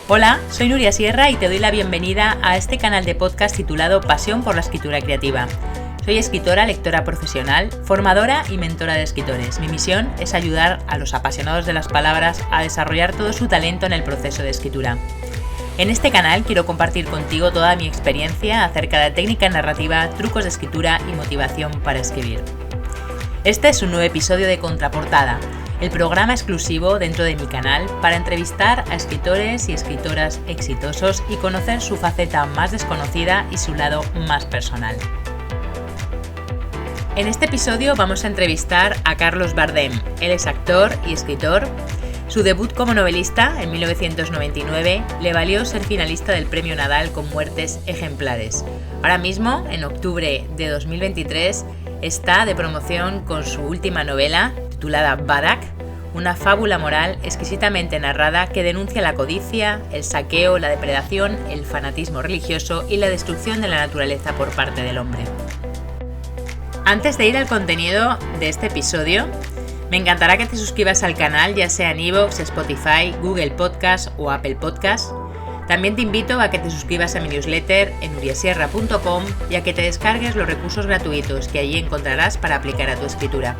Hola, soy Nuria Sierra y te doy la bienvenida a este canal de podcast titulado Pasión por la escritura creativa. Soy escritora, lectora profesional, formadora y mentora de escritores. Mi misión es ayudar a los apasionados de las palabras a desarrollar todo su talento en el proceso de escritura. En este canal quiero compartir contigo toda mi experiencia acerca de técnica narrativa, trucos de escritura y motivación para escribir. Este es un nuevo episodio de Contraportada, el programa exclusivo dentro de mi canal para entrevistar a escritores y escritoras exitosos y conocer su faceta más desconocida y su lado más personal. En este episodio vamos a entrevistar a Carlos Bardem. Él es actor y escritor. Su debut como novelista en 1999 le valió ser finalista del Premio Nadal con Muertes Ejemplares. Ahora mismo, en octubre de 2023, está de promoción con su última novela, titulada Badak, una fábula moral exquisitamente narrada que denuncia la codicia, el saqueo, la depredación, el fanatismo religioso y la destrucción de la naturaleza por parte del hombre. Antes de ir al contenido de este episodio, me encantará que te suscribas al canal, ya sea en iVoox, Spotify, Google Podcast o Apple Podcast. También te invito a que te suscribas a mi newsletter en nuriasierra.com y a que te descargues los recursos gratuitos que allí encontrarás para aplicar a tu escritura.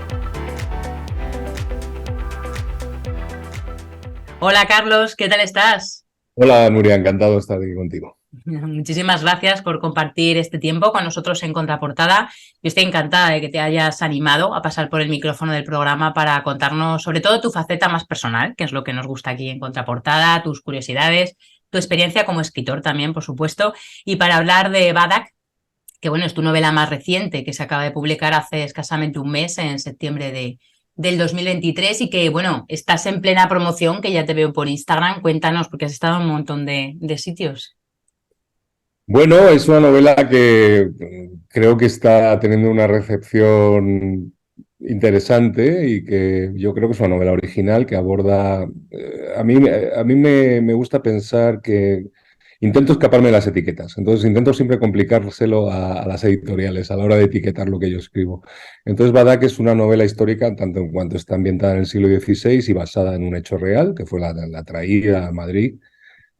Hola Carlos, ¿qué tal estás? Hola Nuria, encantado de estar aquí contigo. Muchísimas gracias por compartir este tiempo con nosotros en Contraportada. Yo estoy encantada de que te hayas animado a pasar por el micrófono del programa para contarnos sobre todo tu faceta más personal, que es lo que nos gusta aquí en Contraportada, tus curiosidades, tu experiencia como escritor también, por supuesto, y para hablar de Badak, que bueno, es tu novela más reciente, que se acaba de publicar hace escasamente un mes, en septiembre del 2023, y que bueno, estás en plena promoción, que ya te veo por Instagram. Cuéntanos, porque has estado en un montón de sitios. Bueno, es una novela que creo que está teniendo una recepción interesante y que yo creo que es una novela original que aborda... a mí me gusta pensar que intento escaparme de las etiquetas, entonces intento siempre complicárselo a las editoriales a la hora de etiquetar lo que yo escribo. Entonces Badak es una novela histórica, tanto en cuanto está ambientada en el siglo XVI y basada en un hecho real, que fue la traída a Madrid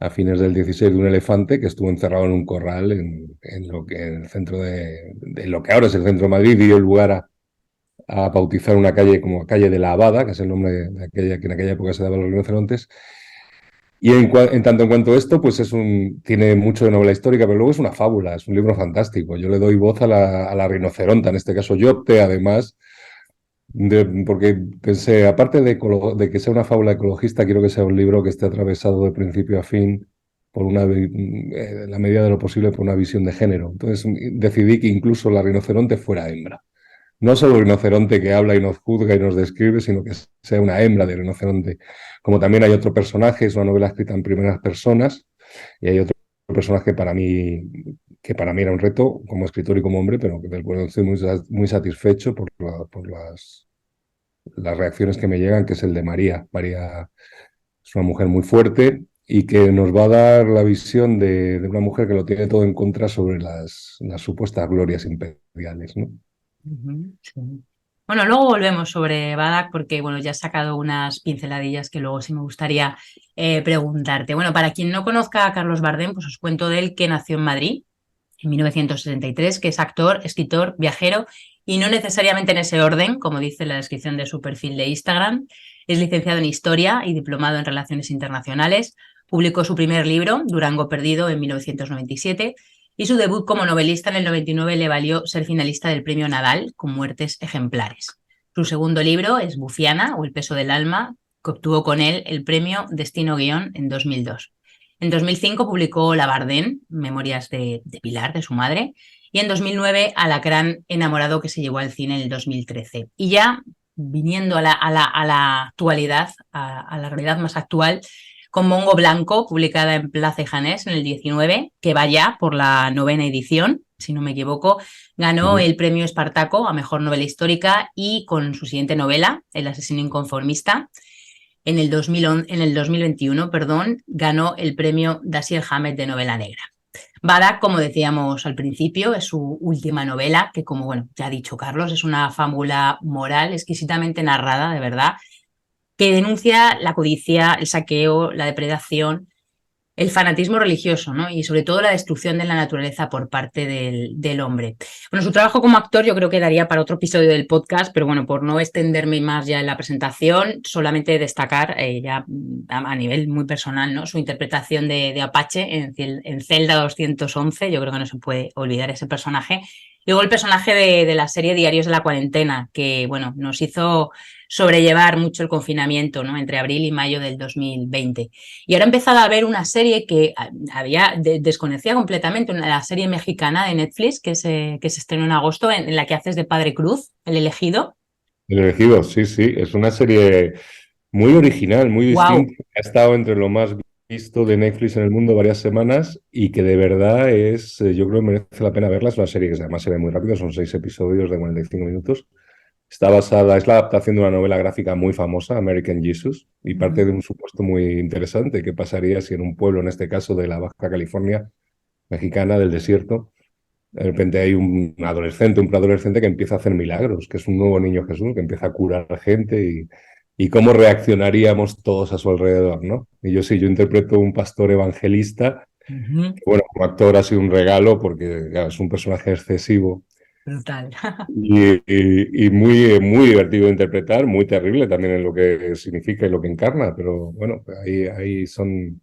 a fines del 16 de un elefante que estuvo encerrado en un corral en el centro de lo que ahora es el centro de Madrid, y dio lugar a bautizar una calle como Calle de la Abada, que es el nombre de aquella que en aquella época se daba a los rinocerontes. Y en tanto en cuanto esto, pues tiene mucho de novela histórica, pero luego es una fábula, es un libro fantástico. Yo le doy voz a la rinoceronta, en este caso yo opté además, porque pensé, aparte de que sea una fábula ecologista, quiero que sea un libro que esté atravesado de principio a fin por en la medida de lo posible, por una visión de género. Entonces decidí que incluso la rinoceronte fuera hembra. No solo un rinoceronte que habla y nos juzga y nos describe, sino que sea una hembra de rinoceronte. Como también hay otro personaje, es una novela escrita en primeras personas, y hay otro personaje que para mí era un reto como escritor y como hombre, pero del cual estoy muy satisfecho por las reacciones que me llegan, que es el de María. María es una mujer muy fuerte y que nos va a dar la visión de una mujer que lo tiene todo en contra sobre las supuestas glorias imperiales, ¿no? Sí. Bueno, luego volvemos sobre Badak porque bueno, ya has sacado unas pinceladillas que luego sí me gustaría preguntarte. Bueno, para quien no conozca a Carlos Bardem, pues os cuento de él, que nació en Madrid en 1963, que es actor, escritor, viajero y no necesariamente en ese orden, como dice la descripción de su perfil de Instagram. Es licenciado en Historia y diplomado en Relaciones Internacionales. Publicó su primer libro, Durango Perdido, en 1997, y su debut como novelista en el 99 le valió ser finalista del Premio Nadal con Muertes Ejemplares. Su segundo libro es Bufiana, o El peso del alma, que obtuvo con él el premio Destino Guión en 2002. En 2005 publicó La Bardem, Memorias de Pilar, de su madre, y en 2009 Alacrán enamorado, que se llevó al cine en el 2013. Y ya viniendo a la actualidad, a la realidad más actual, con Mongo Blanco, publicada en Plaza y Janés en el 19, que va ya por la 9ª edición, si no me equivoco, ganó el premio Espartaco a Mejor Novela Histórica, y con su siguiente novela, El asesino inconformista, en el 2021, ganó el premio Dashiell Hammett de novela negra. Badak, como decíamos al principio, es su última novela, que como bueno, ya ha dicho Carlos, es una fábula moral exquisitamente narrada, de verdad, que denuncia la codicia, el saqueo, la depredación el fanatismo religioso, ¿no? Y sobre todo la destrucción de la naturaleza por parte del hombre. Bueno, su trabajo como actor yo creo que daría para otro episodio del podcast, pero bueno, por no extenderme más ya en la presentación, solamente destacar ya a nivel muy personal, ¿no? Su interpretación de Apache en Celda 211, yo creo que no se puede olvidar ese personaje. Luego el personaje de la serie Diarios de la Cuarentena, que bueno, nos hizo sobrellevar mucho el confinamiento, ¿no? Entre abril y mayo del 2020. Y ahora he empezado a ver una serie que desconocía completamente, la serie mexicana de Netflix que se estrenó en agosto, en la que haces de Padre Cruz, El Elegido. El elegido, sí, sí, es una serie muy original, muy ¡Wow! distinta. Ha estado entre lo más visto de Netflix en el mundo varias semanas y que de verdad es, yo creo que merece la pena verla. Es una serie que además se ve muy rápido, son 6 episodios de 45 minutos. Está basada, es la adaptación de una novela gráfica muy famosa, American Jesus, y parte de un supuesto muy interesante. ¿Qué pasaría si en un pueblo, en este caso de la Baja California mexicana, del desierto, de repente hay un adolescente, un preadolescente que empieza a hacer milagros, que es un nuevo niño Jesús, que empieza a curar gente y cómo reaccionaríamos todos a su alrededor, ¿no? Y yo sí, yo interpreto un pastor evangelista, que, bueno, como actor ha sido un regalo porque claro, es un personaje excesivo Brutal. y muy, muy divertido de interpretar, muy terrible también en lo que significa y lo que encarna, pero bueno, ahí son,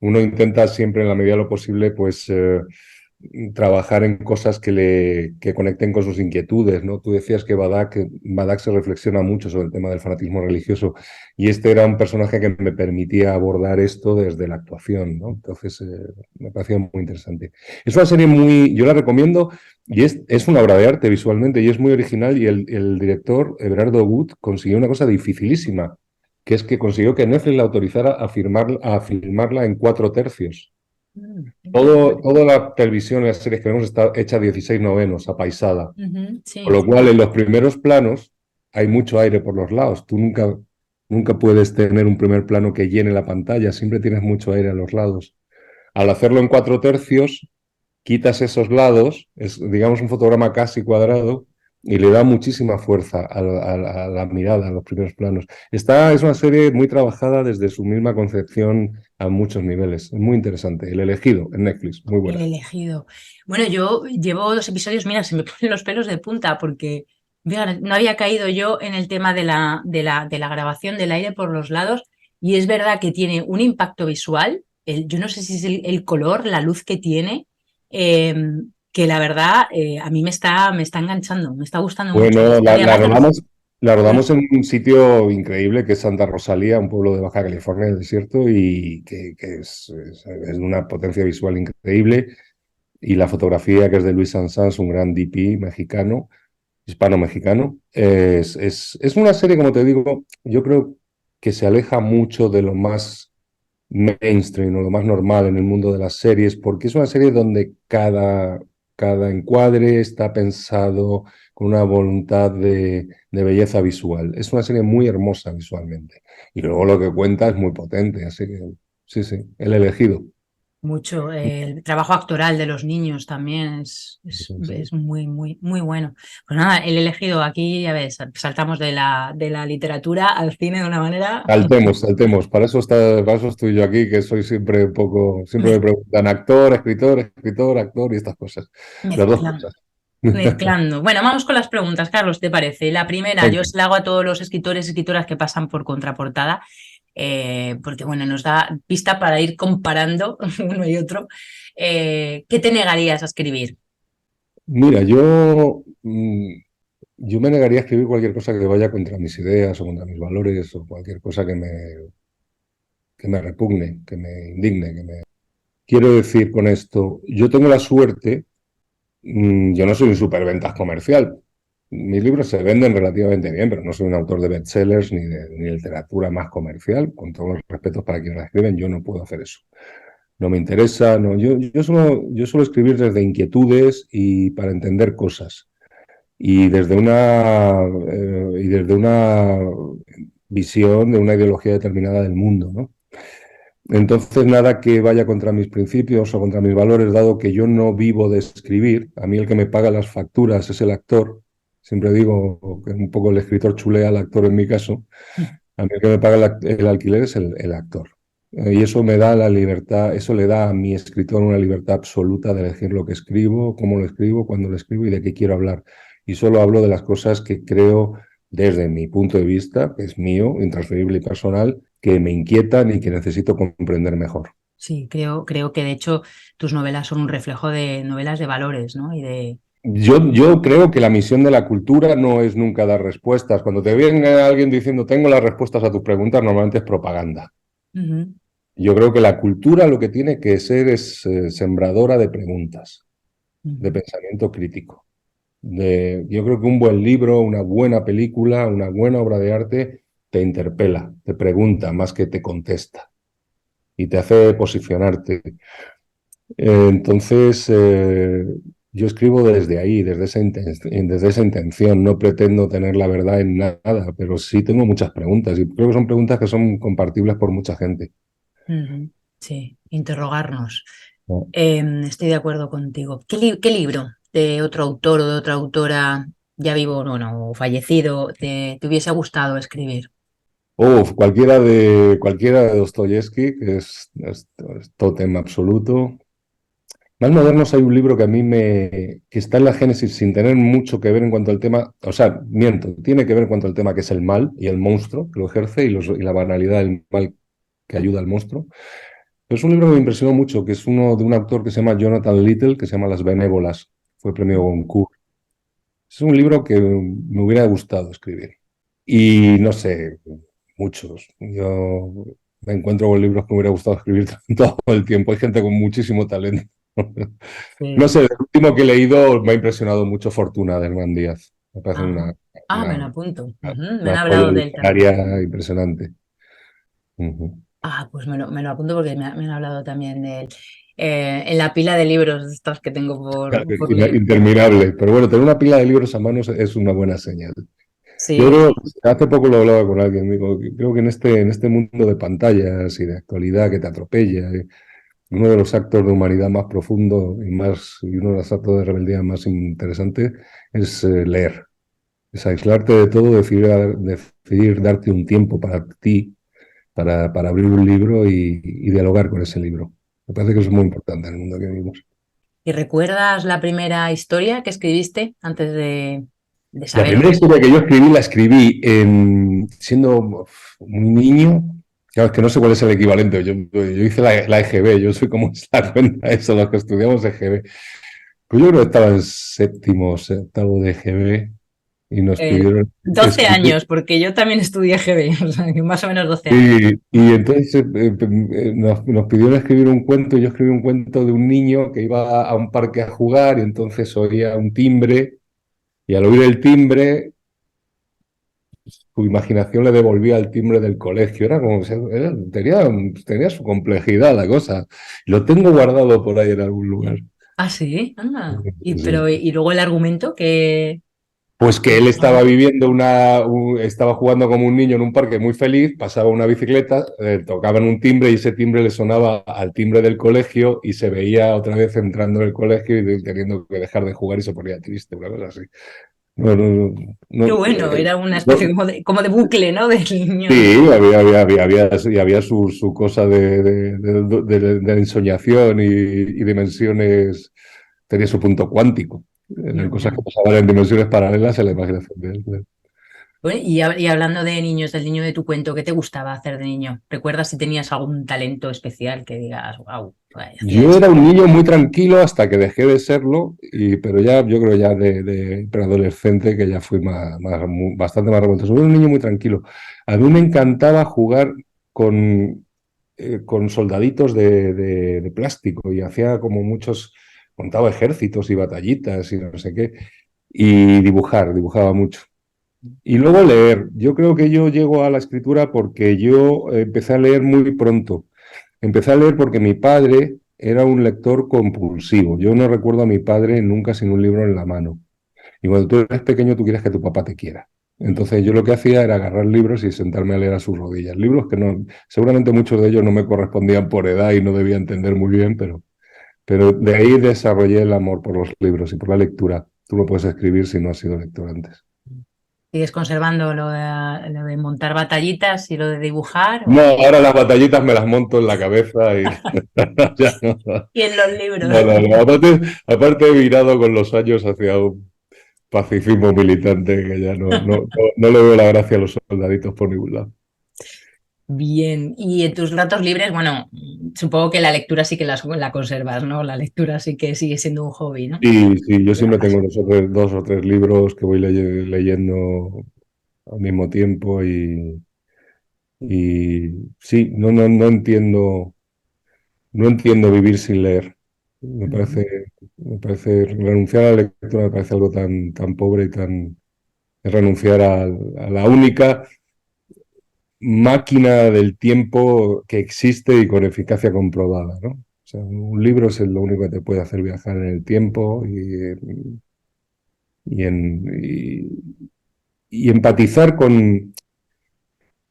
uno intenta siempre en la medida de lo posible, pues trabajar en cosas que conecten con sus inquietudes, ¿no? Tú decías que Badak se reflexiona mucho sobre el tema del fanatismo religioso y este era un personaje que me permitía abordar esto desde la actuación, ¿no? Entonces me parecía muy interesante. Es una serie muy, yo la recomiendo y es una obra de arte visualmente y es muy original y el director, Everardo Wood, consiguió una cosa dificilísima, que es que consiguió que Netflix la autorizara a filmarla en 4 tercios. Toda la televisión y las series que vemos está hecha 16 novenos, apaisada. Con Sí, lo cual, en los primeros planos hay mucho aire por los lados. Tú nunca puedes tener un primer plano que llene la pantalla, siempre tienes mucho aire a los lados. Al hacerlo en 4 tercios, quitas esos lados, es digamos un fotograma casi cuadrado, y le da muchísima fuerza a la mirada, a los primeros planos. Es una serie muy trabajada desde su misma concepción a muchos niveles. Es muy interesante. El elegido en Netflix, muy El buena. Elegido. Bueno, yo llevo 2 episodios, mira, se me ponen los pelos de punta porque mira, no había caído yo en el tema de la grabación del aire por los lados y es verdad que tiene un impacto visual, yo no sé si es el color, la luz que tiene, eh, que la verdad a mí me está enganchando, me está gustando mucho. Bueno, Y además, la rodamos en un sitio increíble que es Santa Rosalía, un pueblo de Baja California del desierto, y que es de una potencia visual increíble. Y la fotografía, que es de Luis Sansans, un gran DP mexicano, hispano-mexicano. Es una serie, como te digo, yo creo que se aleja mucho de lo más mainstream o lo más normal en el mundo de las series, porque es una serie donde cada encuadre está pensado con una voluntad de belleza visual. Es una serie muy hermosa visualmente. Y luego lo que cuenta es muy potente, así que sí, sí, el elegido. mucho. El trabajo actoral de los niños también Sí, sí. es muy, muy, muy bueno. Pues nada, el elegido aquí, ya ves, saltamos de la literatura al cine de una manera Saltemos. Para eso estoy yo aquí, que soy siempre un poco, siempre me mez- preguntan actor, escritor, actor y estas cosas. Las dos mezclando. cosas. Mezclando. Bueno, vamos con las preguntas, Carlos, ¿te parece? La primera, yo Venga. se la hago a todos los escritores y escritoras que pasan por contraportada, porque bueno, nos da pista para ir comparando uno y otro. ¿Qué te negarías a escribir? Mira, yo me negaría a escribir cualquier cosa que vaya contra mis ideas o contra mis valores o cualquier cosa que me repugne, que me indigne, Quiero decir con esto, yo tengo la suerte, yo no soy un superventas comercial. Mis libros se venden relativamente bien, pero no soy un autor de bestsellers ni de literatura más comercial. Con todos los respetos para quienes la escriben, yo no puedo hacer eso. No me interesa, no. Yo suelo escribir desde inquietudes y para entender cosas. Y desde una visión de una ideología determinada del mundo, ¿no? Entonces, nada que vaya contra mis principios o contra mis valores, dado que yo no vivo de escribir. A mí el que me paga las facturas es el actor. Siempre digo que un poco el escritor chulea al actor en mi caso. A mí el que me paga el alquiler es el actor. Y eso me da la libertad, eso le da a mi escritor una libertad absoluta de elegir lo que escribo, cómo lo escribo, cuándo lo escribo y de qué quiero hablar. Y solo hablo de las cosas que creo desde mi punto de vista, que es mío, intransferible y personal, que me inquietan y que necesito comprender mejor. Sí, creo que de hecho tus novelas son un reflejo de novelas de valores, ¿no? Y de... Yo creo que la misión de la cultura no es nunca dar respuestas. Cuando te viene alguien diciendo tengo las respuestas a tus preguntas, normalmente es propaganda. Ujú, Yo creo que la cultura lo que tiene que ser es sembradora de preguntas, de ujú. pensamiento crítico. Yo creo que un buen libro, una buena película, una buena obra de arte te interpela, te pregunta más que te contesta y te hace posicionarte. Entonces, yo escribo desde ahí, desde esa intención. No pretendo tener la verdad en nada, pero sí tengo muchas preguntas y creo que son preguntas que son compartibles por mucha gente. Ujú. Sí, interrogarnos. ¿No? Estoy de acuerdo contigo. ¿Qué libro de otro autor o de otra autora, ya vivo bueno, o fallecido, te hubiese gustado escribir? Cualquiera de Dostoyevsky, que es tótem absoluto. Más modernos hay un libro que a mí que está en la génesis sin tener mucho que ver en cuanto al tema, o sea, miento, tiene que ver en cuanto al tema que es el mal y el monstruo que lo ejerce y la banalidad del mal que ayuda al monstruo. Pero es un libro que me impresionó mucho, que es uno de un autor que se llama Jonathan Little, que se llama Las Benévolas, fue premio Goncourt. Es un libro que me hubiera gustado escribir. Y no sé, muchos. Yo me encuentro con libros que me hubiera gustado escribir todo el tiempo. Hay gente con muchísimo talento. No Sí. sé, el último que he leído me ha impresionado mucho Fortuna de Hernán Díaz. Me parece Ah, me lo una, apunto. Ujú, me han una joya hablado de él también. literaria impresionante. Ujú. Pues me lo apunto porque me han hablado también de él. En la pila de libros de estos que tengo Claro, por leer. interminable. Pero bueno, tener una pila de libros a mano es una buena señal. Yo Sí, creo, sí. hace poco lo hablaba con alguien, digo, creo que en este mundo de pantallas y de actualidad que te atropella, uno de los actos de humanidad más profundo y uno de los actos de rebeldía más interesantes es leer, es aislarte de todo, decidir darte un tiempo para ti, para abrir un libro y dialogar con ese libro. Me parece que eso es muy importante en el mundo que vivimos. ¿Y recuerdas la primera historia que escribiste antes de La saber o primera no? historia que yo escribí la escribí siendo un niño. Claro, es que no sé cuál es el equivalente. Yo hice la EGB, yo soy como se da cuenta eso, los que estudiamos EGB. Pues yo creo que estaba en séptimo, octavo de EGB y nos Eh, pidieron 12 escribir. años, porque yo también estudié GB, o sea, que más o menos 12 años. Y entonces nos pidieron escribir un cuento y yo escribí un cuento de un niño que iba a un parque a jugar y entonces oía un timbre y al oír el timbre su imaginación le devolvía el timbre del colegio. Era como, tenía su complejidad la cosa. Lo tengo guardado por ahí en algún lugar. Ah, sí, anda. Sí. Y luego el argumento Pues que que él más o estaba menos. viviendo estaba jugando como un niño en un parque muy feliz, pasaba una bicicleta, tocaban un timbre y ese timbre le sonaba al timbre del colegio y se veía otra vez entrando en el colegio y teniendo que dejar de jugar y se ponía triste, una cosa así. No, no, Qué no, bueno, era una especie no, como de bucle, ¿no? Del niño. sí, había su cosa de ensoñación y dimensiones, tenía su punto cuántico. Ya, Eran cosas ya. que pasaban en dimensiones paralelas en la imaginación de él. Claro. Bueno, y hablando de niños, del niño de tu cuento, ¿qué te gustaba hacer de niño? ¿Recuerdas si tenías algún talento especial que digas, wow, hacía Yo esto? era un niño muy tranquilo hasta que dejé de serlo, pero ya yo creo ya de preadolescente que ya fui bastante más revoltoso. Era un niño muy tranquilo. A mí me encantaba jugar con, con soldaditos de plástico y hacía como montaba ejércitos y batallitas y no sé qué, y dibujaba mucho. Y luego leer. Yo creo que yo llego a la escritura porque yo empecé a leer muy pronto. Empecé a leer porque mi padre era un lector compulsivo. Yo no recuerdo a mi padre nunca sin un libro en la mano. Y cuando tú eres pequeño, tú quieres que tu papá te quiera. Entonces yo lo que hacía era agarrar libros y sentarme a leer a sus rodillas. Libros que no, seguramente muchos de ellos no me correspondían por edad y no debía entender muy bien, pero de ahí desarrollé el amor por los libros y por la lectura. Tú no puedes escribir si no has sido lector antes. ¿Sigues conservando lo de montar batallitas y lo de dibujar? No, ahora las batallitas me las monto en la cabeza y ya no. Y en los libros. No, no, no. Aparte he virado con los años hacia un pacifismo militante que ya no le veo la gracia a los soldaditos por ningún lado. Bien, y en tus ratos libres, bueno, supongo que la lectura sí que la conservas, ¿no? La lectura sí que sigue siendo un hobby, ¿no? Y sí, yo La siempre tengo pasión. dos o tres libros que voy leyendo al mismo tiempo y sí, no entiendo, no entiendo vivir sin leer. Me Ujú. parece, me parece renunciar a la lectura me parece algo tan pobre y tan es renunciar a la única máquina del tiempo que existe y con eficacia comprobada, ¿no? O sea, un libro es lo único que te puede hacer viajar en el tiempo y, en, y empatizar con...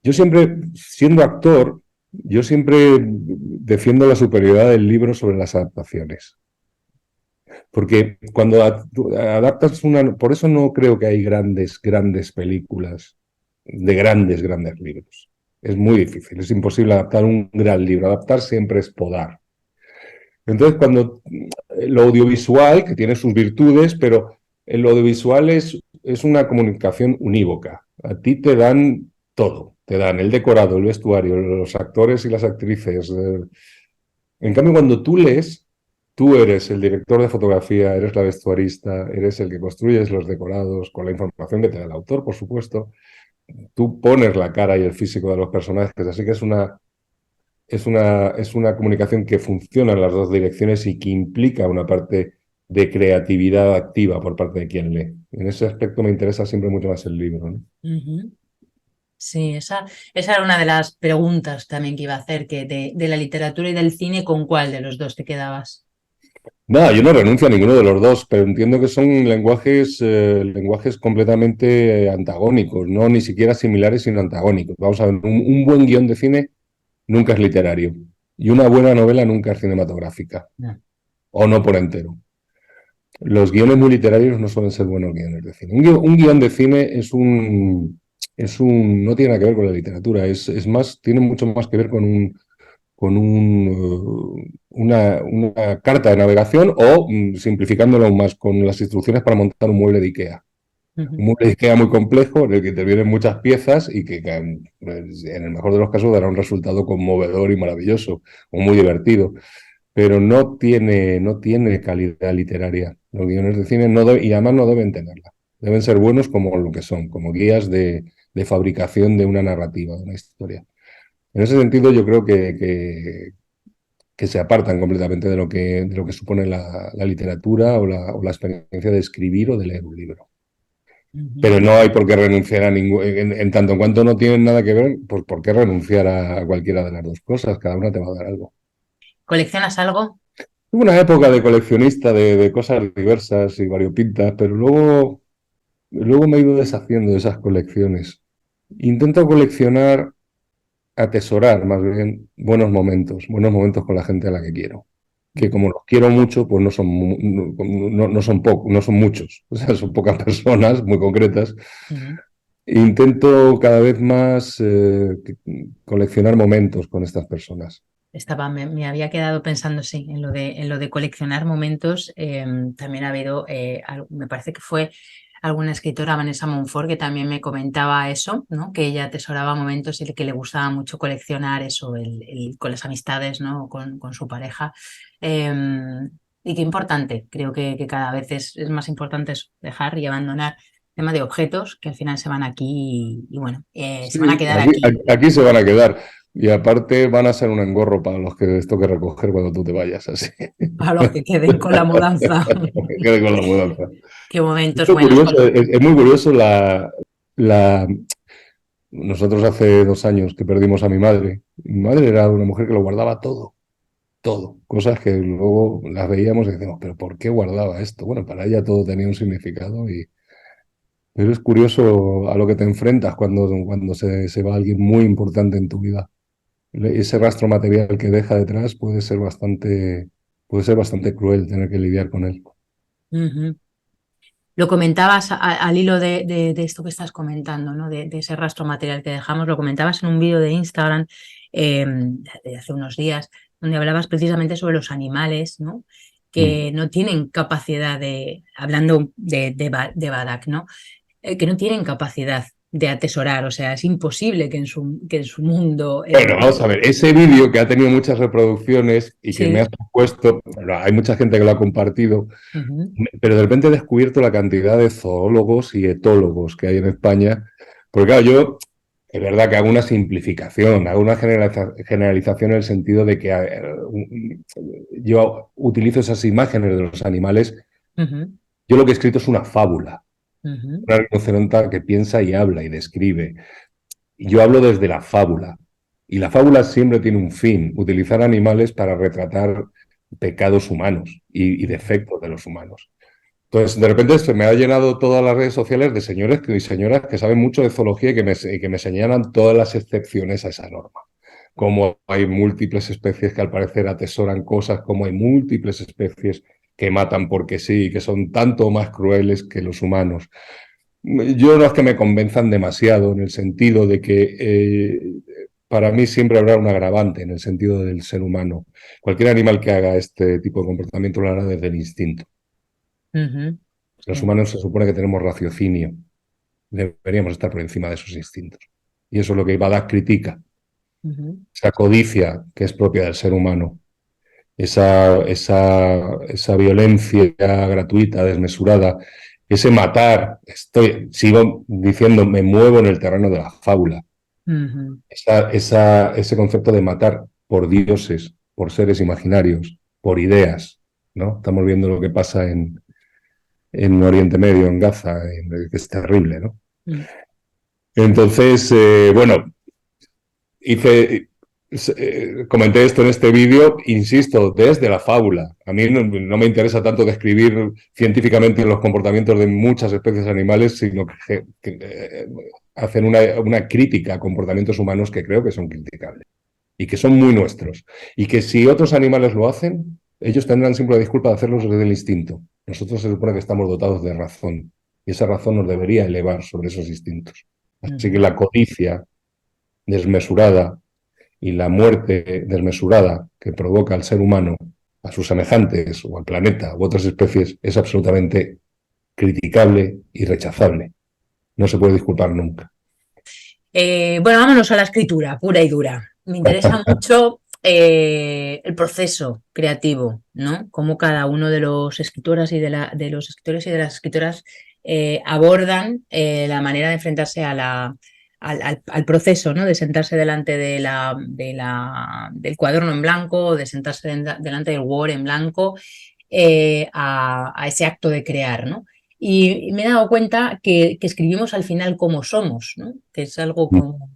Yo siempre, siendo actor, yo siempre defiendo la superioridad del libro sobre las adaptaciones. Porque cuando adaptas una... Por eso no creo que hay grandes películas de grandes libros. Es muy difícil, es imposible adaptar un gran libro. Adaptar siempre es podar. Entonces, cuando lo audiovisual, que tiene sus virtudes, pero lo audiovisual es una comunicación unívoca. A ti te dan todo, te dan el decorado, el vestuario, los actores y las actrices. En cambio, cuando tú lees, tú eres el director de fotografía, eres la vestuarista, eres el que construyes los decorados con la información que te da el autor, por supuesto. Tú pones la cara y el físico de los personajes, así que es una comunicación que funciona en las dos direcciones y que implica una parte de creatividad activa por parte de quien lee. En ese aspecto me interesa siempre mucho más el libro, ¿no? Ujú. Sí, esa era una de las preguntas también que iba a hacer, que de la literatura y del cine, ¿con cuál de los dos te quedabas? Nada, yo no renuncio a ninguno de los dos, pero entiendo que son lenguajes completamente antagónicos, no ni siquiera similares, sino antagónicos. Vamos a ver, un buen guión de cine nunca es literario y una buena novela nunca es cinematográfica, No. o no por entero. Los guiones muy literarios no suelen ser buenos guiones de cine. Un guión de cine no tiene nada que ver con la literatura, es más, tiene mucho más que ver con una carta de navegación o, simplificándolo aún más, con las instrucciones para montar un mueble de IKEA. Un Ujú. mueble de IKEA muy complejo en el que intervienen muchas piezas y que pues, en el mejor de los casos dará un resultado conmovedor y maravilloso o muy divertido, pero no tiene calidad literaria. Los guiones de cine y además no deben tenerla. Deben ser buenos como lo que son, como guías de fabricación de una narrativa, de una historia. En ese sentido, yo creo que se apartan completamente de lo que supone la literatura o la experiencia de escribir o de leer un libro. Ujú. Pero no hay por qué renunciar a ningún, en tanto en cuanto no tienen nada que ver, pues por qué renunciar a cualquiera de las dos cosas, cada una te va a dar algo. ¿Coleccionas algo? Tuve una época de coleccionista de cosas diversas y variopintas, pero luego me he ido deshaciendo de esas colecciones. Intento coleccionar, atesorar más bien buenos momentos con la gente a la que quiero. Que como los quiero mucho, pues no son muchos, o sea, son pocas personas muy concretas. Ujú. Intento cada vez más coleccionar momentos con estas personas. Me había quedado pensando, sí, en lo de coleccionar momentos. También ha habido, me parece que fue alguna escritora, Vanessa Monfort, que también me comentaba eso, ¿no? Que ella atesoraba momentos y que le gustaba mucho coleccionar eso, con las amistades, ¿no? Con su pareja. Y qué importante, creo que cada vez es más importante eso, dejar y abandonar el tema de objetos que al final se van aquí y bueno, se van a Sí, quedar aquí. aquí se van a quedar. Y aparte van a ser un engorro para los que les toque recoger cuando tú te vayas, así. Para los que queden con la mudanza. Que quede con la mudanza. Qué momentos Es buenos. curioso, es muy curioso la... Nosotros hace 2 años que perdimos a mi madre. Mi madre era una mujer que lo guardaba todo, todo. Cosas que luego las veíamos y decíamos, pero ¿por qué guardaba esto? Bueno, para ella todo tenía un significado y... Pero es curioso a lo que te enfrentas cuando se va alguien muy importante en tu vida. Ese rastro material que deja detrás puede ser bastante cruel tener que lidiar con él. Ujú. Lo comentabas al hilo de esto que estás comentando, ¿no? De ese rastro material que dejamos, lo comentabas en un vídeo de Instagram de hace unos días, donde hablabas precisamente sobre los animales, ¿no? Mm. Que no tienen capacidad hablando de Badak, ¿no? Que no tienen capacidad de atesorar, o sea, es imposible que en su mundo... Bueno, vamos a ver, ese vídeo que ha tenido muchas reproducciones y que me sí. has puesto, bueno, hay mucha gente que lo ha compartido, Ujú, pero de repente he descubierto la cantidad de zoólogos y etólogos que hay en España, porque claro, yo es verdad que hago una simplificación, hago una generalización en el sentido de que yo utilizo esas imágenes de los animales, ujú, yo lo que he escrito es una fábula, ujú, una rinoceronte que piensa y habla y describe. Yo hablo desde la fábula. Y la fábula siempre tiene un fin, utilizar animales para retratar pecados humanos y defectos de los humanos. Entonces, de repente se me ha llenado todas las redes sociales de señores y señoras que saben mucho de zoología y que me señalan todas las excepciones a esa norma. Como hay múltiples especies que al parecer atesoran cosas, como hay múltiples especies que matan porque sí, que son tanto más crueles que los humanos. Yo no es que me convenzan demasiado en el sentido de que para mí siempre habrá un agravante en el sentido del ser humano. Cualquier animal que haga este tipo de comportamiento lo hará desde el instinto. ujú, Los sí, humanos se supone que tenemos raciocinio, deberíamos estar por encima de esos instintos. Y eso es lo que Badak critica, ujú, esa codicia que es propia del ser humano, esa violencia gratuita, desmesurada, ese matar. Sigo diciendo, me muevo en el terreno de la fábula. ujú, Ese concepto de matar por dioses, por seres imaginarios, por ideas, ¿no? Estamos viendo lo que pasa en Oriente Medio, en Gaza, que es terrible, ¿no? ujú. Entonces, bueno, comenté esto en este vídeo, insisto, desde la fábula. A mí no me interesa tanto describir científicamente los comportamientos de muchas especies animales, sino que hacer una crítica a comportamientos humanos que creo que son criticables y que son muy nuestros. Y que si otros animales lo hacen, ellos tendrán siempre la disculpa de hacerlo desde el instinto. Nosotros se supone que estamos dotados de razón y esa razón nos debería elevar sobre esos instintos. Así que Ujú. la codicia desmesurada y la muerte desmesurada que provoca al ser humano, a sus semejantes o al planeta u otras especies, es absolutamente criticable y rechazable. No se puede disculpar nunca. Bueno, vámonos a la escritura, pura y dura. Me interesa mucho el proceso creativo, ¿no? Cómo cada uno de los escritoras y de los escritores y de las escritoras abordan la manera de enfrentarse al proceso, ¿no? De sentarse delante del cuaderno en blanco, o de sentarse delante del Word en blanco, a ese acto de crear, ¿no? Y me he dado cuenta que escribimos al final como somos, ¿no? Que es algo como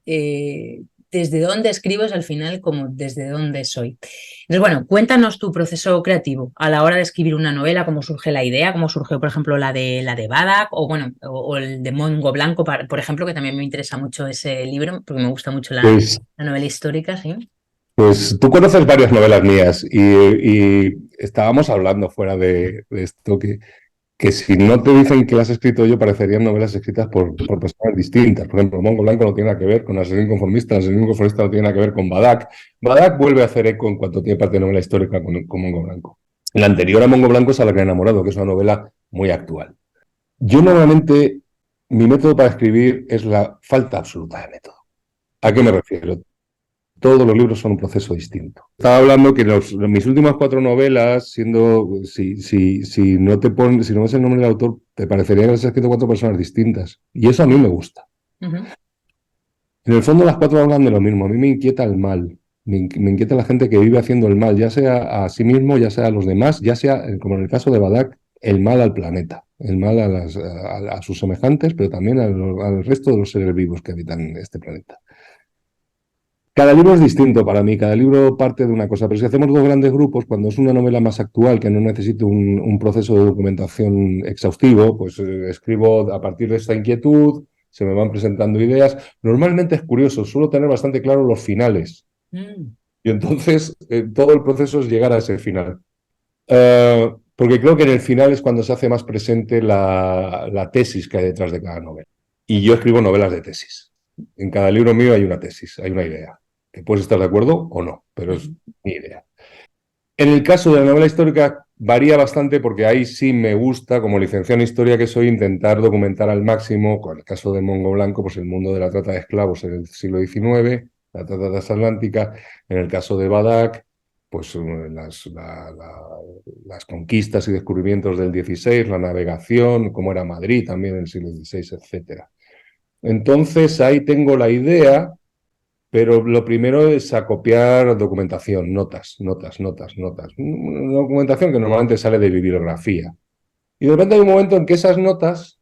eh, desde dónde escribo es al final como desde dónde soy. Entonces, bueno, cuéntanos tu proceso creativo a la hora de escribir una novela, cómo surge la idea, cómo surgió, por ejemplo, la de Badak, o bueno, o el de Mongo Blanco, por ejemplo, que también me interesa mucho ese libro, porque me gusta mucho Pues, la novela histórica, sí. pues tú conoces varias novelas mías y estábamos hablando fuera de esto que si no te dicen que las he escrito yo, parecerían novelas escritas por personas distintas. Por ejemplo, Mongo Blanco no tiene nada que ver con Asesino Inconformista, Asesino Inconformista no tiene nada que ver con Badak. Badak vuelve a hacer eco en cuanto tiene parte de novela histórica con Mongo Blanco. La anterior a Mongo Blanco es A la que he enamorado, que es una novela muy actual. Yo normalmente, mi método para escribir es la falta absoluta de método. ¿A qué me refiero? Todos los libros son un proceso distinto. Estaba hablando que mis últimas cuatro novelas, si no te pones, si no ves el nombre del autor, te parecería que has escrito cuatro personas distintas. Y eso a mí me gusta. Ujú, En el fondo las cuatro hablan de lo mismo. A mí me inquieta el mal. Me inquieta la gente que vive haciendo el mal, ya sea a sí mismo, ya sea a los demás, ya sea, como en el caso de Badak, el mal al planeta, el mal a sus semejantes, pero también al resto de los seres vivos que habitan este planeta. Cada libro es distinto para mí, cada libro parte de una cosa, pero si hacemos dos grandes grupos, cuando es una novela más actual que no necesite un proceso de documentación exhaustivo, pues escribo a partir de esta inquietud, se me van presentando ideas. Normalmente es curioso, suelo tener bastante claro los finales y entonces todo el proceso es llegar a ese final. porque creo que en el final es cuando se hace más presente la tesis que hay detrás de cada novela. Y yo escribo novelas de tesis. En cada libro mío hay una tesis, hay una idea, que puedes estar de acuerdo o no, pero es mi idea. En el caso de la novela histórica varía bastante porque ahí sí me gusta, como licenciado en historia que soy, intentar documentar al máximo, con el caso de Mongo Blanco, pues el mundo de la trata de esclavos en el siglo XIX, la trata transatlántica. En el caso de Badak, pues las conquistas y descubrimientos del XVI, la navegación, cómo era Madrid también en el siglo XVI, etc. Entonces ahí tengo la idea, pero lo primero es acopiar documentación, notas, notas, notas, notas. Una documentación que normalmente sale de bibliografía. Y de repente hay un momento en que esas notas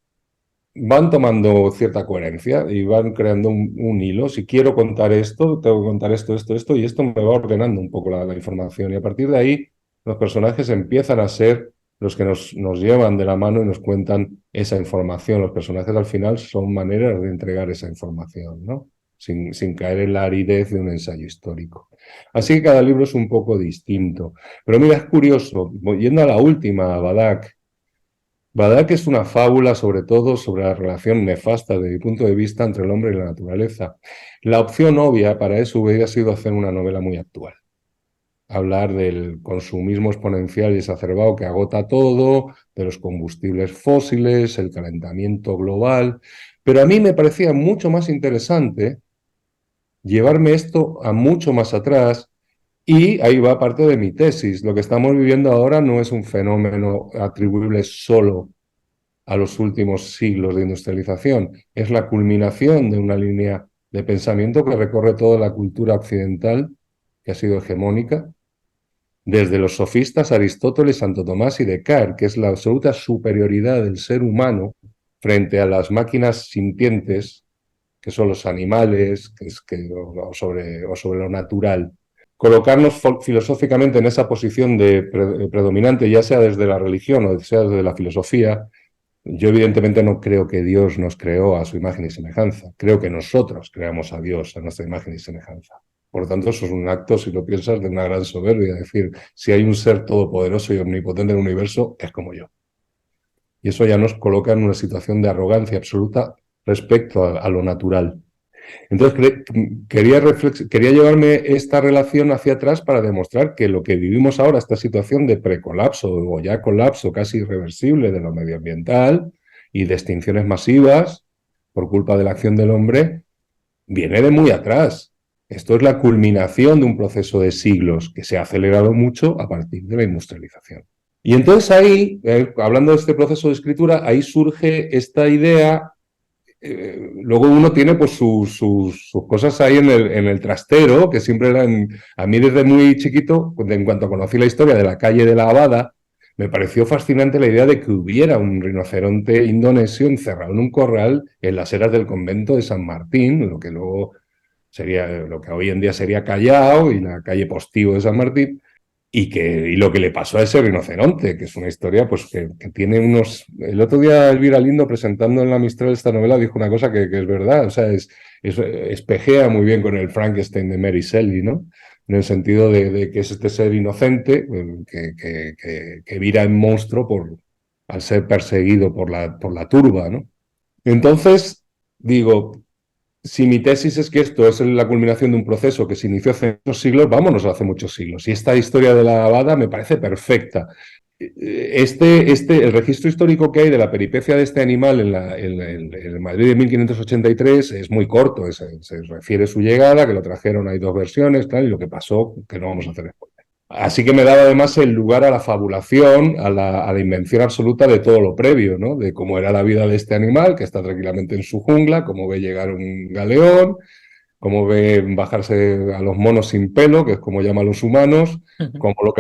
van tomando cierta coherencia y van creando un hilo. Si quiero contar esto, tengo que contar esto, esto, esto, y esto me va ordenando un poco la información. Y a partir de ahí, los personajes empiezan a ser los que nos llevan de la mano y nos cuentan esa información. Los personajes al final son maneras de entregar esa información, ¿no? Sin caer en la aridez de un ensayo histórico. Así que cada libro es un poco distinto. Pero mira, es curioso, yendo a la última, a Badak. Badak es una fábula sobre todo sobre la relación nefasta desde mi punto de vista entre el hombre y la naturaleza. La opción obvia para eso hubiera sido hacer una novela muy actual. Hablar del consumismo exponencial y exacerbado que agota todo, de los combustibles fósiles, el calentamiento global. Pero a mí me parecía mucho más interesante llevarme esto a mucho más atrás y ahí va parte de mi tesis. Lo que estamos viviendo ahora no es un fenómeno atribuible solo a los últimos siglos de industrialización. Es la culminación de una línea de pensamiento que recorre toda la cultura occidental, que ha sido hegemónica, desde los sofistas Aristóteles, Santo Tomás y Descartes, que es la absoluta superioridad del ser humano frente a las máquinas sintientes, que son los animales, o sobre lo natural. Colocarnos filosóficamente en esa posición de predominante, ya sea desde la religión o sea desde la filosofía. Yo evidentemente no creo que Dios nos creó a su imagen y semejanza. Creo que nosotros creamos a Dios a nuestra imagen y semejanza. Por lo tanto, eso es un acto, si lo piensas, de una gran soberbia. Es decir, si hay un ser todopoderoso y omnipotente en el universo, es como yo. Y eso ya nos coloca en una situación de arrogancia absoluta respecto a lo natural. Entonces, quería llevarme esta relación hacia atrás para demostrar que lo que vivimos ahora, esta situación de precolapso o ya colapso casi irreversible de lo medioambiental y de extinciones masivas por culpa de la acción del hombre, viene de muy atrás. Esto es la culminación de un proceso de siglos que se ha acelerado mucho a partir de la industrialización. Y entonces ahí, hablando de este proceso de escritura, ahí surge esta idea. Luego uno tiene pues sus cosas ahí en el trastero, que siempre eran, a mí desde muy chiquito, en cuanto conocí la historia de la calle de la Abada, me pareció fascinante la idea de que hubiera un rinoceronte indonesio encerrado en un corral en las eras del convento de San Martín, lo que luego sería, lo que hoy en día sería Callao y la calle Postigo de San Martín, y lo que le pasó a ese rinoceronte, que es una historia pues que tiene unos... El otro día Elvira Lindo, presentando en la Mistral esta novela, dijo una cosa que es verdad, o sea, espejea muy bien con el Frankenstein de Mary Shelley, ¿no? En el sentido de que es este ser inocente que vira en monstruo al ser perseguido por la turba, ¿no? Entonces, digo, si mi tesis es que esto es la culminación de un proceso que se inició hace muchos siglos, vámonos hace muchos siglos. Y esta historia de la Abada me parece perfecta. El registro histórico que hay de la peripecia de este animal en el Madrid de 1583 es muy corto. Se refiere a su llegada, que lo trajeron, hay dos versiones, tal, y lo que pasó, que no vamos a hacer spoiler. Así que me daba además el lugar a la fabulación, a la invención absoluta de todo lo previo, ¿no? De cómo era la vida de este animal, que está tranquilamente en su jungla, cómo ve llegar un galeón, cómo ve bajarse a los monos sin pelo, que es como llaman los humanos, cómo la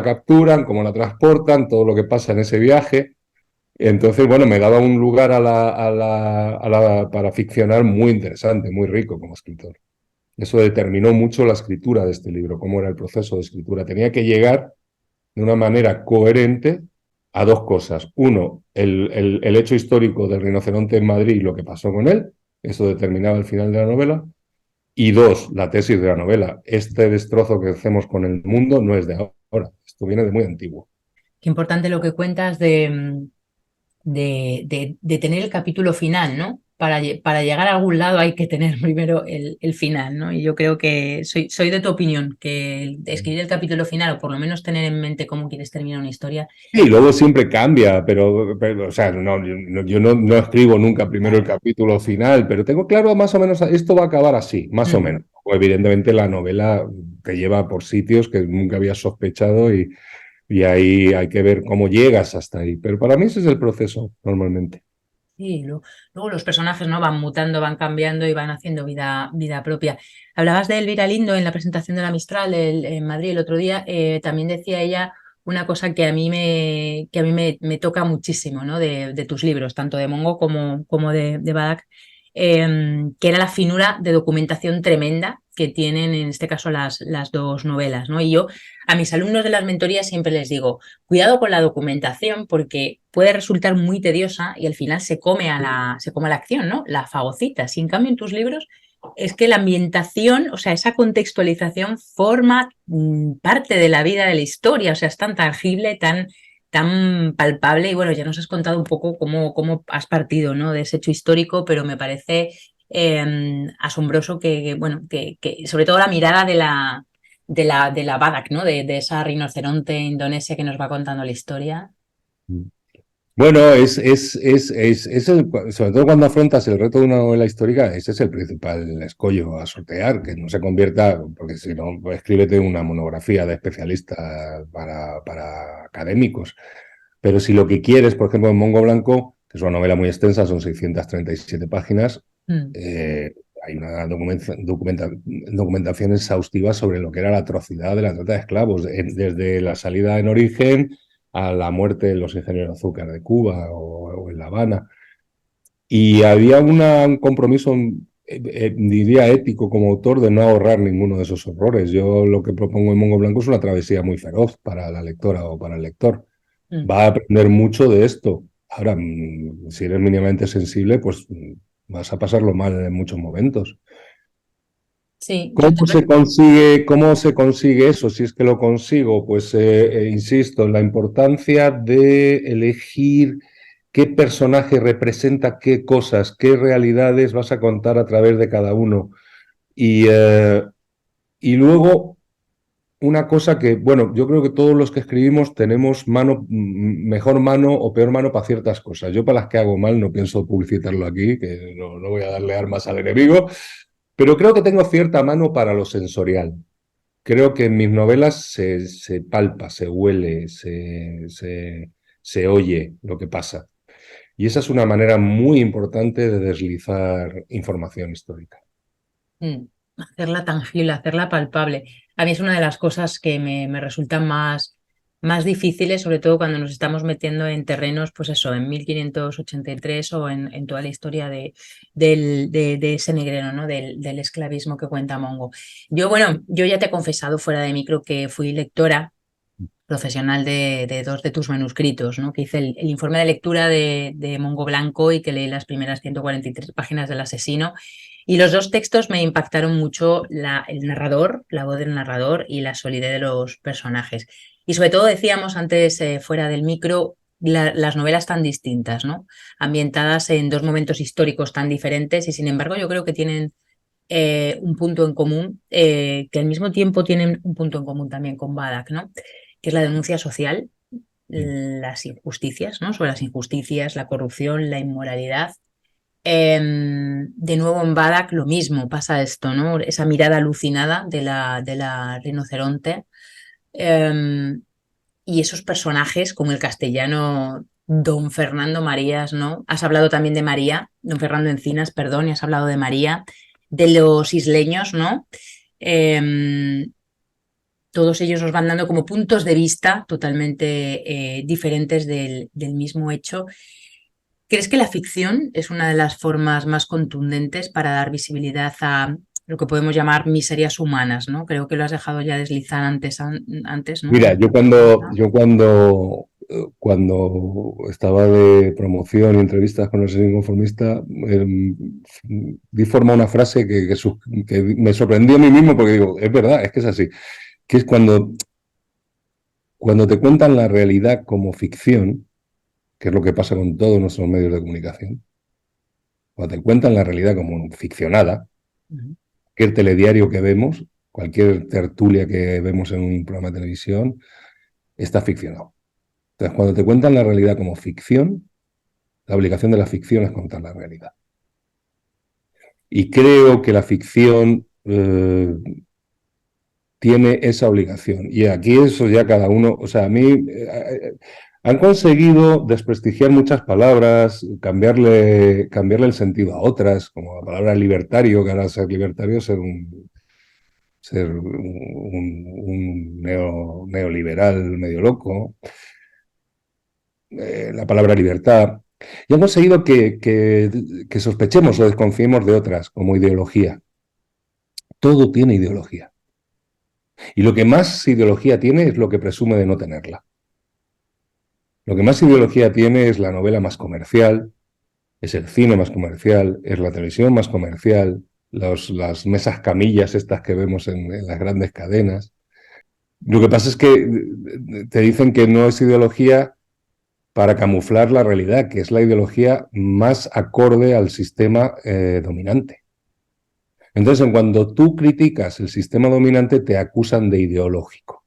capturan, cómo la transportan, todo lo que pasa en ese viaje. Entonces, bueno, me daba un lugar para ficcionar muy interesante, muy rico como escritor. Eso determinó mucho la escritura de este libro, cómo era el proceso de escritura. Tenía que llegar de una manera coherente a dos cosas. Uno, el hecho histórico del rinoceronte en Madrid y lo que pasó con él. Eso determinaba el final de la novela. Y dos, la tesis de la novela. Este destrozo que hacemos con el mundo no es de ahora. Esto viene de muy antiguo. Qué importante lo que cuentas de tener el capítulo final, ¿no? Para llegar a algún lado hay que tener primero el final, ¿no? Y yo creo que soy de tu opinión, que escribir el capítulo final o por lo menos tener en mente cómo quieres terminar una historia. Y luego siempre cambia, pero, o sea, yo no escribo nunca primero el capítulo final, pero tengo claro más o menos, esto va a acabar así, más o Mm, menos. O evidentemente la novela te lleva por sitios que nunca habías sospechado y ahí hay que ver cómo llegas hasta ahí. Pero para mí ese es el proceso, normalmente. sí, luego los personajes, ¿no? Van mutando, van cambiando y van haciendo vida propia. Hablabas de Elvira Lindo en la presentación de la Mistral en Madrid el otro día. También decía ella una cosa que a mí me toca muchísimo, ¿no? De tus libros, tanto de Mongo como de Badak, que era la finura de documentación tremenda que tienen en este caso las dos novelas, ¿no? Y yo a mis alumnos de las mentorías siempre les digo, cuidado con la documentación porque puede resultar muy tediosa y al final se come a la acción, ¿no? La fagocita. Si en cambio en tus libros es que la ambientación, o sea, esa contextualización forma parte de la vida, de la historia, o sea, es tan tangible, tan palpable y bueno, ya nos has contado un poco cómo has partido, ¿no? De ese hecho histórico, pero me parece asombroso bueno, que sobre todo la mirada de la Badak, ¿no? De esa rinoceronte indonesia que nos va contando la historia. Bueno, sobre todo cuando afrontas el reto de una novela histórica, ese es el principal escollo a sortear, que no se convierta, porque si no, pues escríbete una monografía de especialista para académicos. Pero si lo que quieres, por ejemplo, en Mongo Blanco, que es una novela muy extensa, son 637 páginas, Mm, hay una documentación exhaustiva sobre lo que era la atrocidad de la trata de esclavos, desde la salida en origen a la muerte de los ingenieros de azúcar de Cuba o en La Habana. Y había un compromiso, diría, ético como autor de no ahorrar ninguno de esos horrores. Yo lo que propongo en Mongo Blanco es una travesía muy feroz para la lectora o para el lector. mm. Va a aprender mucho de esto. Ahora, si eres mínimamente sensible, pues vas a pasarlo mal en muchos momentos. Sí, yo te... Cómo se consigue eso? Si es que lo consigo, pues insisto en la importancia de elegir qué personaje representa qué cosas, qué realidades vas a contar a través de cada uno. Y luego una cosa que, bueno, yo creo que todos los que escribimos tenemos mejor mano o peor mano para ciertas cosas. Yo para las que hago mal no pienso publicitarlo aquí, que no voy a darle armas al enemigo, pero creo que tengo cierta mano para lo sensorial. Creo que en mis novelas se palpa, se huele, se oye lo que pasa. Y esa es una manera muy importante de deslizar información histórica. Mm. Hacerla tangible, hacerla palpable. A mí es una de las cosas que me resultan más difíciles, sobre todo cuando nos estamos metiendo en terrenos, pues eso, en 1583 o en toda la historia de ese negrero, ¿no? Del esclavismo que cuenta Mongo. Bueno, yo ya te he confesado fuera de micro que fui lectora profesional de dos de tus manuscritos, ¿no? Que hice el informe de lectura de Mongo Blanco y que leí las primeras 143 páginas del asesino. Y los dos textos me impactaron mucho el narrador, la voz del narrador y la solidez de los personajes. Y sobre todo decíamos antes, fuera del micro, las novelas tan distintas, ¿no? Ambientadas en dos momentos históricos tan diferentes y sin embargo yo creo que tienen un punto en común, que al mismo tiempo tienen un punto en común también con Badak, ¿no? Que es la denuncia social, las injusticias, ¿no? Sobre las injusticias, la corrupción, la inmoralidad. De nuevo en Badak lo mismo, pasa esto, ¿no? Esa mirada alucinada de la rinoceronte. Y esos personajes como el castellano Don Fernando Marías, ¿no? Has hablado también de María, Don Fernando Encinas, perdón, y has hablado de María, de los isleños, ¿no? Eh, Todos ellos nos van dando como puntos de vista totalmente diferentes del mismo hecho. ¿Crees que la ficción es una de las formas más contundentes para dar visibilidad a lo que podemos llamar miserias humanas, ¿no? Creo que lo has dejado ya deslizar antes, ¿no? Mira, cuando estaba de promoción y entrevistas con el señor inconformista, di forma a una frase que me sorprendió a mí mismo porque digo, es verdad, es que es así, que es cuando cuando te cuentan la realidad como ficción, que es lo que pasa con todos nuestros medios de comunicación, cuando te cuentan la realidad como ficcionada, cualquier telediario que vemos, cualquier tertulia que vemos en un programa de televisión, está ficcionado. Entonces, cuando te cuentan la realidad como ficción, la obligación de la ficción es contar la realidad. Y creo que la ficción tiene esa obligación. Y aquí eso ya cada uno, o sea, a mí han conseguido desprestigiar muchas palabras, cambiarle el sentido a otras, como la palabra libertario, que ahora ser libertario es ser un neoliberal medio loco, la palabra libertad. Y han conseguido que sospechemos o desconfiemos de otras, como ideología. Todo tiene ideología. Y lo que más ideología tiene es lo que presume de no tenerla. Lo que más ideología tiene es la novela más comercial, es el cine más comercial, es la televisión más comercial, las mesas camillas estas que vemos en las grandes cadenas. Lo que pasa es que te dicen que no es ideología para camuflar la realidad, que es la ideología más acorde al sistema dominante. Entonces, en cuando tú criticas el sistema dominante, te acusan de ideológico,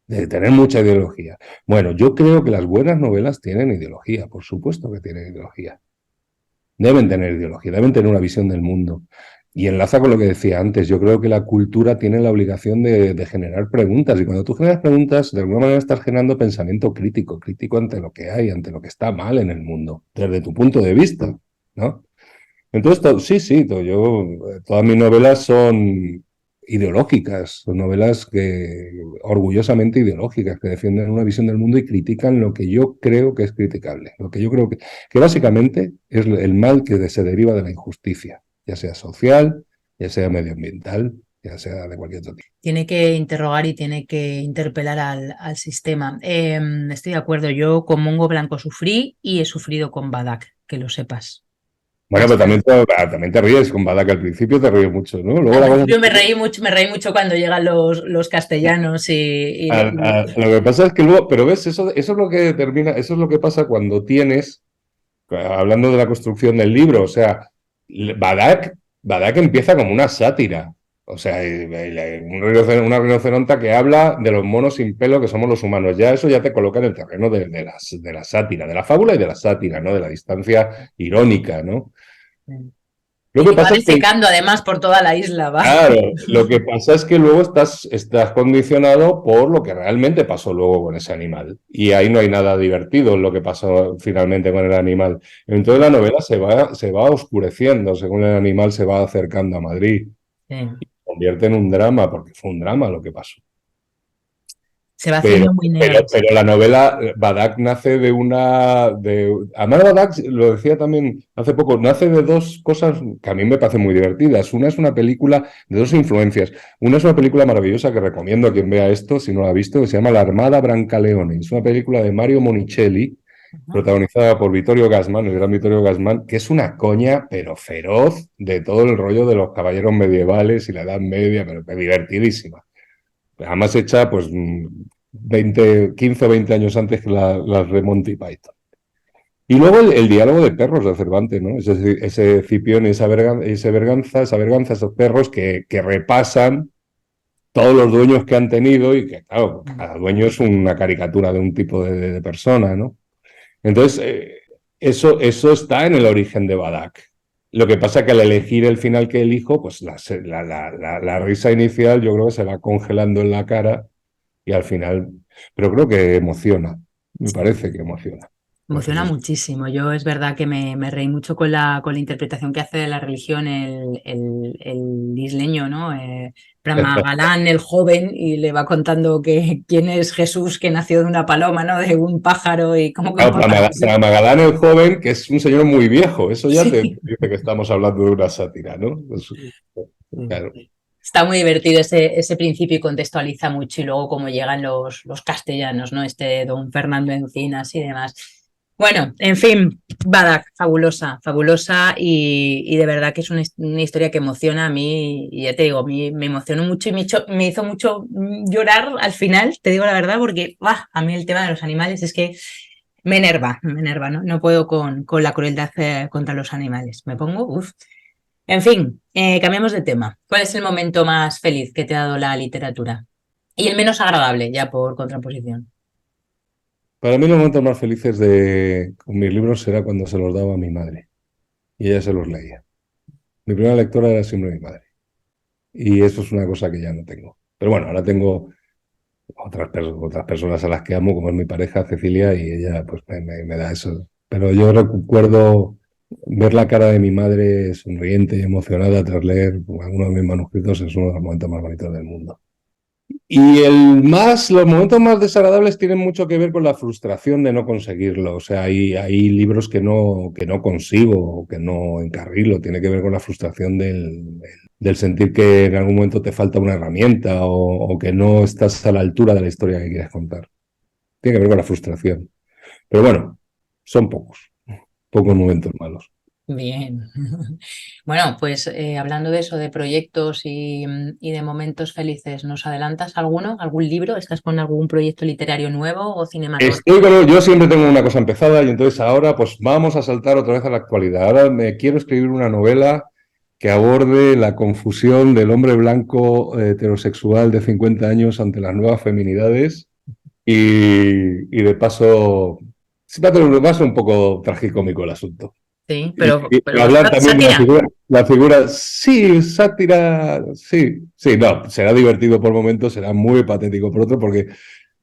de tener mucha ideología. Bueno, yo creo que las buenas novelas tienen ideología, por supuesto que tienen ideología. Deben tener ideología, deben tener una visión del mundo. Y enlaza con lo que decía antes, yo creo que la cultura tiene la obligación de generar preguntas. Y cuando tú generas preguntas, de alguna manera estás generando pensamiento crítico, crítico ante lo que hay, ante lo que está mal en el mundo, desde tu punto de vista, ¿no? Entonces, sí, todas mis novelas son ideológicas, son novelas orgullosamente ideológicas, que defienden una visión del mundo y critican lo que yo creo que es criticable, lo que yo creo que básicamente es el mal que se deriva de la injusticia, ya sea social, ya sea medioambiental, ya sea de cualquier otro tipo. Tiene que interrogar y tiene que interpelar al sistema. Estoy de acuerdo, yo con Mongo Blanco sufrí y he sufrido con Badak, que lo sepas. Bueno, pero también te ríes con Bada, que al principio te ríes mucho, ¿no? Luego Al la cosa... principio me reí mucho cuando llegan los castellanos Lo que pasa es que luego, pero ves, eso es lo que determina, eso es lo que pasa cuando tienes, hablando de la construcción del libro, o sea, Badak empieza como una sátira, o sea, una rinoceronta que habla de los monos sin pelo que somos los humanos, ya eso ya te coloca en el terreno de la sátira, de la fábula y de la sátira, ¿no? De la distancia irónica, ¿no? Lo y que que va pasa es que defecando además por toda la isla, va. claro, lo que pasa es que luego estás condicionado por lo que realmente pasó luego con ese animal. Y ahí no hay nada divertido en lo que pasó finalmente con el animal. Entonces la novela se va oscureciendo según el animal se va acercando a Madrid. Sí. Y se convierte en un drama, porque fue un drama lo que pasó. Se va haciendo muy negra. Pero la novela, Badak nace además, Badak, lo decía también hace poco, nace de dos cosas que a mí me parecen muy divertidas. Una es una película de dos influencias. Una es una película maravillosa que recomiendo a quien vea esto, si no la ha visto, que se llama La Armada Brancaleone. Es una película de Mario Monicelli, protagonizada por Vittorio Gassman, el gran Vittorio Gassman, que es una coña, pero feroz, de todo el rollo de los caballeros medievales y la Edad Media, pero divertidísima. Además hecha pues 15 o 20 años antes que las de Monty Python. Y luego el diálogo de perros de Cervantes, ¿no? Ese Cipión y esa Berganza, esos perros que repasan todos los dueños que han tenido y que, claro, cada dueño es una caricatura de un tipo de persona, ¿no? Entonces, eso está en el origen de Badak. Lo que pasa es que al elegir el final que elijo, pues la risa inicial yo creo que se va congelando en la cara y al final, pero creo que emociona, me parece que emociona. Emociona Entonces, muchísimo. Yo es verdad que me reí mucho con la interpretación que hace de la religión el isleño, ¿no? Pramagalán, el joven, y le va contando quién es Jesús, que nació de una paloma, ¿no? De un pájaro y cómo que un claro, pájaro. Magadán el joven, que es un señor muy viejo, eso ya te Sí. dice que estamos hablando de una sátira, ¿no? Claro. Está muy divertido ese principio y contextualiza mucho y luego cómo llegan los castellanos, ¿no? Don Fernando Encinas y demás. Bueno, en fin, Badak, fabulosa, fabulosa y de verdad que es una historia que emociona a mí y ya te digo, me emocionó mucho y me hizo mucho llorar al final, te digo la verdad, porque a mí el tema de los animales es que me enerva, ¿no? No puedo con la crueldad contra los animales, me pongo, uff. En fin, cambiamos de tema. ¿Cuál es el momento más feliz que te ha dado la literatura? Y el menos agradable, ya por contraposición. Para mí los momentos más felices con mis libros era cuando se los daba a mi madre y ella se los leía. Mi primera lectora era siempre mi madre y eso es una cosa que ya no tengo. Pero bueno, ahora tengo otras personas a las que amo, como es mi pareja Cecilia, y ella pues me da eso. Pero yo recuerdo ver la cara de mi madre sonriente y emocionada tras leer alguno de mis manuscritos, es uno de los momentos más bonitos del mundo. Y los momentos más desagradables tienen mucho que ver con la frustración de no conseguirlo. O sea, hay libros que no consigo o que no encarrilo. Tiene que ver con la frustración del sentir que en algún momento te falta una herramienta o que no estás a la altura de la historia que quieres contar. Tiene que ver con la frustración. Pero bueno, son pocos momentos malos. Bien. Bueno, pues hablando de eso, de proyectos y de momentos felices, ¿nos adelantas alguno, algún libro? ¿Estás con algún proyecto literario nuevo o cinematográfico? Yo siempre tengo una cosa empezada y entonces ahora pues vamos a saltar otra vez a la actualidad. Ahora me quiero escribir una novela que aborde la confusión del hombre blanco heterosexual de 50 años ante las nuevas feminidades y de paso va a ser un poco tragicómico el asunto. Sí, Y, y pero hablar también de sátira. la figura, sí, sátira, sí, sí, no, será divertido por momentos, será muy patético por otro, porque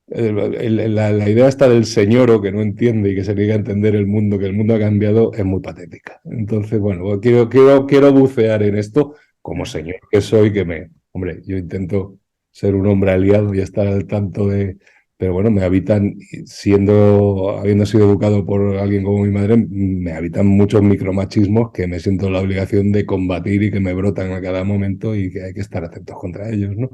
la idea esta del señoro que no entiende y que se niega a entender el mundo, que el mundo ha cambiado, es muy patética. Entonces, bueno, pues quiero bucear en esto como señor que soy, hombre, yo intento ser un hombre aliado y estar al tanto de, pero bueno, me habitan, habiendo sido educado por alguien como mi madre, me habitan muchos micromachismos que me siento en la obligación de combatir y que me brotan a cada momento y que hay que estar atentos contra ellos, ¿no?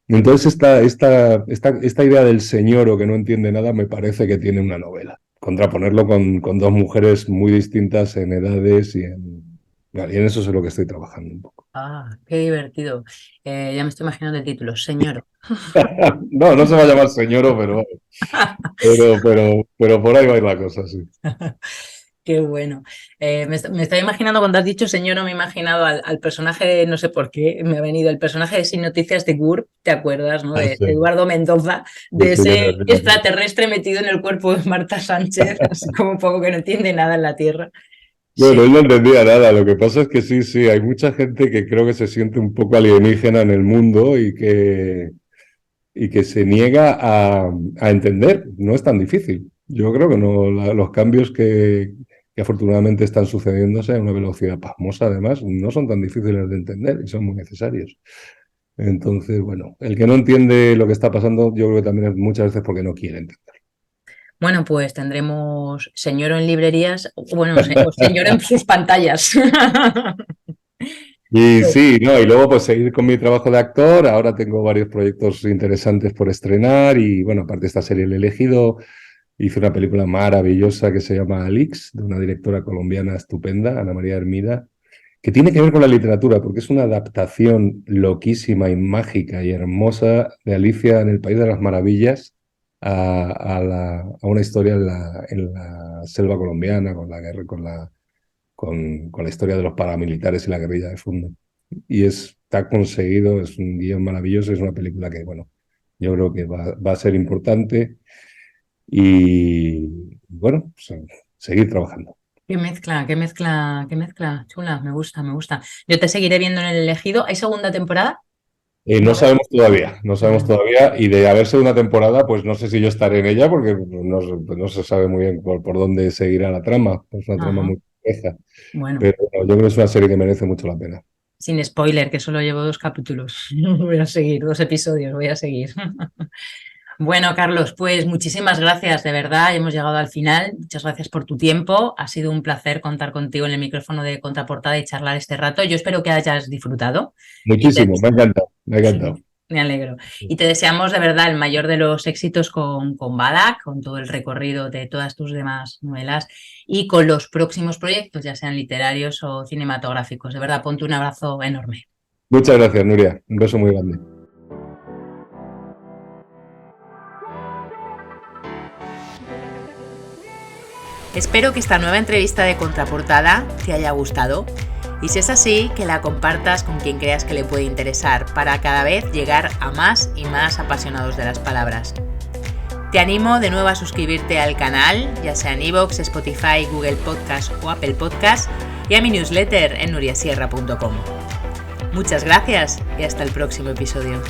Entonces, esta idea del señor o que no entiende nada me parece que tiene una novela. Contraponerlo con dos mujeres muy distintas en edades y en eso es en lo que estoy trabajando un poco. Qué divertido. Ya me estoy imaginando el título, Señor. No, no se va a llamar señoro, pero por ahí va a ir la cosa, sí. Qué bueno. Me estaba imaginando cuando has dicho señor, no me he imaginado al personaje de, no sé por qué, me ha venido el personaje de Sin Noticias de GURB, ¿te acuerdas, no? Ah, De sí, Eduardo Mendoza, sí, de sí, ese extraterrestre metido en el cuerpo de Marta Sánchez, así como un poco que no entiende nada en la Tierra. bueno, Sí. él no entendía nada. Lo que pasa es que sí, sí, hay mucha gente que creo que se siente un poco alienígena en el mundo y que se niega a entender. No es tan difícil. Yo creo que no, los cambios que afortunadamente están sucediéndose a una velocidad pasmosa, además, no son tan difíciles de entender y son muy necesarios. Entonces, bueno, el que no entiende lo que está pasando, yo creo que también es muchas veces porque no quiere entender. Bueno, pues tendremos señor en librerías, bueno, o señor en sus pantallas. Y sí, no, y luego pues seguir con mi trabajo de actor. Ahora tengo varios proyectos interesantes por estrenar y bueno, aparte de esta serie El Elegido, hice una película maravillosa que se llama Alix, de una directora colombiana estupenda, Ana María Hermida, que tiene que ver con la literatura, porque es una adaptación loquísima y mágica y hermosa de Alicia en el País de las Maravillas a una historia en la selva colombiana, con la guerra, con la historia de los paramilitares y la guerrilla de fondo. Y está conseguido, es un guión maravilloso, es una película que, bueno, yo creo que va a ser importante y, bueno, pues, seguir trabajando. Qué mezcla, qué mezcla, qué mezcla chula, me gusta, me gusta. Yo te seguiré viendo en el elegido. ¿Hay segunda temporada? No No. sabemos todavía, no sabemos Mm. todavía, y de haber segunda temporada, pues no sé si yo estaré en ella, porque no se sabe muy bien por dónde seguirá la trama, es una trama Ajá. muy compleja, Bueno, pero no, yo creo que es una serie que merece mucho la pena. sin spoiler, que solo llevo 2 capítulos. Voy a seguir, 2 episodios, voy a seguir. Bueno, Carlos, pues muchísimas gracias, de verdad, hemos llegado al final. Muchas gracias por tu tiempo. Ha sido un placer contar contigo en el micrófono de Contraportada y charlar este rato. Yo espero que hayas disfrutado. Y te- Muchísimo, me ha encantado, me ha encantado. Me alegro. Y te deseamos de verdad el mayor de los éxitos con Badak, con todo el recorrido de todas tus demás novelas y con los próximos proyectos, ya sean literarios o cinematográficos. De verdad, ponte un abrazo enorme. Muchas gracias, Nuria. Un beso muy grande. Espero que esta nueva entrevista de Contraportada te haya gustado y si es así, que la compartas con quien creas que le puede interesar para cada vez llegar a más y más apasionados de las palabras. Te animo de nuevo a suscribirte al canal, ya sea en iVoox, Spotify, Google Podcast o Apple Podcast y a mi newsletter en nuriasierra.com. Muchas gracias y hasta el próximo episodio.